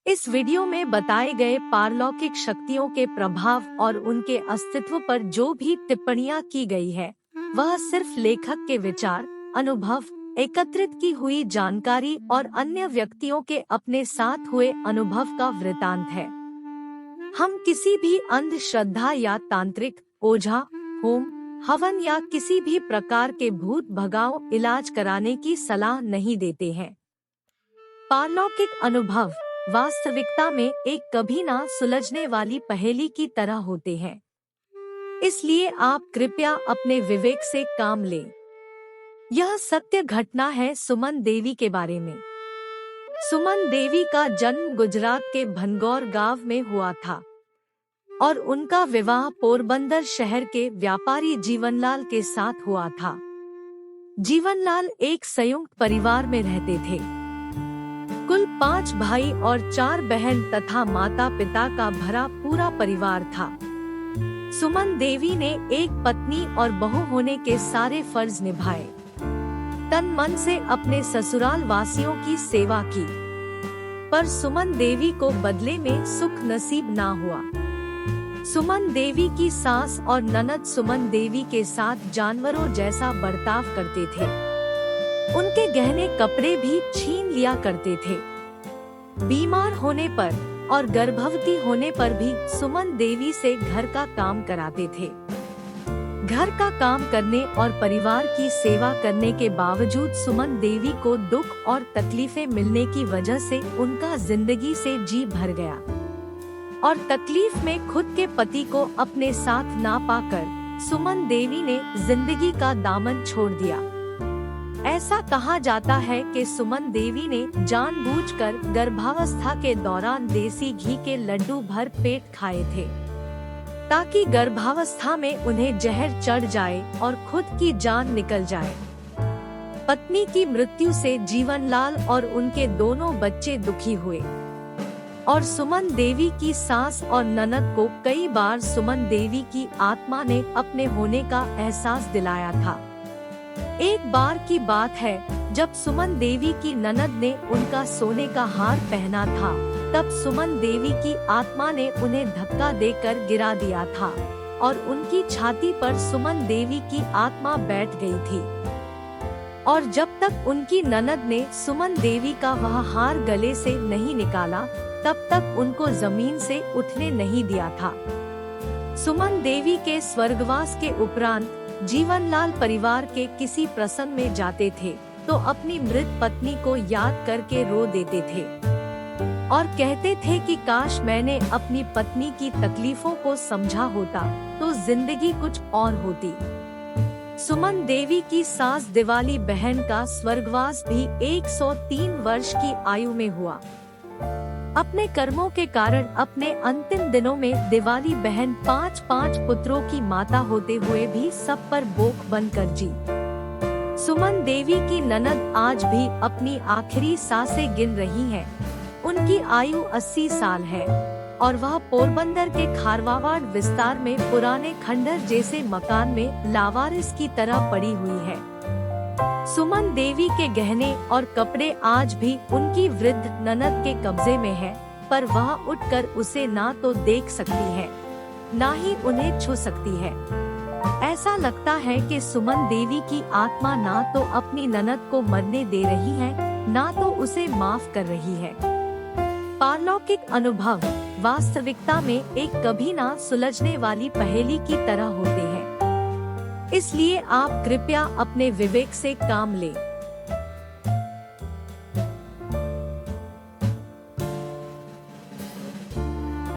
इस वीडियो में बताए गए पारलौकिक शक्तियों के प्रभाव और उनके अस्तित्व पर जो भी टिप्पणियां की गई है, वह सिर्फ लेखक के विचार, अनुभव, एकत्रित की हुई जानकारी और अन्य व्यक्तियों के अपने साथ हुए अनुभव का वृतांत है। हम किसी भी अंधश्रद्धा या तांत्रिक, ओझा, होम, हवन या किसी भी प्रकार के भूत भगाओ इलाज कराने की सलाह नहीं देते हैं। पारलौकिक अनुभव वास्तविकता में एक कभी ना सुलझने वाली पहेली की तरह होते हैं। इसलिए आप कृपया अपने विवेक से काम लें। यह सत्य घटना है सुमन देवी के बारे में। सुमन देवी का जन्म गुजरात के भनगौर गांव में हुआ था और उनका विवाह पोरबंदर शहर के व्यापारी जीवनलाल के साथ हुआ था। जीवनलाल एक संयुक्त परिवार में रहते थे। कुल 5 भाई और 4 बहन तथा माता पिता का भरा पूरा परिवार था। सुमन देवी ने एक पत्नी और बहू होने के सारे फर्ज निभाए, तन मन से अपने ससुराल वासियों की सेवा की। पर सुमन देवी को बदले में सुख नसीब ना हुआ। सुमन देवी की सास और ननद सुमन देवी के साथ जानवरों जैसा बर्ताव करते थे। उनके गहने कपड़े भी छीन लिया करते थे। बीमार होने पर और गर्भवती होने पर भी सुमन देवी से घर का काम कराते थे। घर का काम करने और परिवार की सेवा करने के बावजूद सुमन देवी को दुख और तकलीफें मिलने की वजह से उनका जिंदगी से जी भर गया और तकलीफ में खुद के पति को अपने साथ ना पाकर सुमन देवी ने जिंदगी का दामन छोड़ दिया। ऐसा कहा जाता है कि सुमन देवी ने जानबूझकर गर्भावस्था के दौरान देसी घी के लड्डू भर पेट खाए थे, ताकि गर्भावस्था में उन्हें जहर चढ़ जाए और खुद की जान निकल जाए। पत्नी की मृत्यु से जीवनलाल और उनके दोनों बच्चे दुखी हुए और सुमन देवी की सास और ननद को कई बार सुमन देवी की आत्मा ने अपने होने का एहसास दिलाया था। एक बार की बात है, जब सुमन देवी की ननद ने उनका सोने का हार पहना था, तब सुमन देवी की आत्मा ने उन्हें धक्का देकर गिरा दिया था और उनकी छाती पर सुमन देवी की आत्मा बैठ गई थी। और जब तक उनकी ननद ने सुमन देवी का वह हार गले से नहीं निकाला, तब तक उनको जमीन से उठने नहीं दिया था। सुमन देवी के स्वर्गवास के उपरांत जीवनलाल परिवार के किसी प्रसंग में जाते थे तो अपनी मृत पत्नी को याद करके रो देते थे और कहते थे कि काश मैंने अपनी पत्नी की तकलीफों को समझा होता तो जिंदगी कुछ और होती। सुमन देवी की सास दिवाली बहन का स्वर्गवास भी 103 वर्ष की आयु में हुआ। अपने कर्मों के कारण अपने अंतिम दिनों में दिवाली बहन 5 पुत्रों की माता होते हुए भी सब पर बोझ बनकर जी। सुमन देवी की ननद आज भी अपनी आखिरी सांसें गिन रही हैं। उनकी आयु 80 साल है और वह पोरबंदर के खारवावाड़ विस्तार में पुराने खंडर जैसे मकान में लावारिस की तरह पड़ी हुई है। सुमन देवी के गहने और कपड़े आज भी उनकी वृद्ध ननद के कब्जे में है, पर वह उठकर उसे ना तो देख सकती है, ना ही उन्हें छू सकती है। ऐसा लगता है कि सुमन देवी की आत्मा ना तो अपनी ननद को मरने दे रही है, ना तो उसे माफ कर रही है। पारलौकिक अनुभव वास्तविकता में एक कभी ना सुलझने वाली पहेली की तरह होते हैं। इसलिए आप कृपया अपने विवेक से काम लें।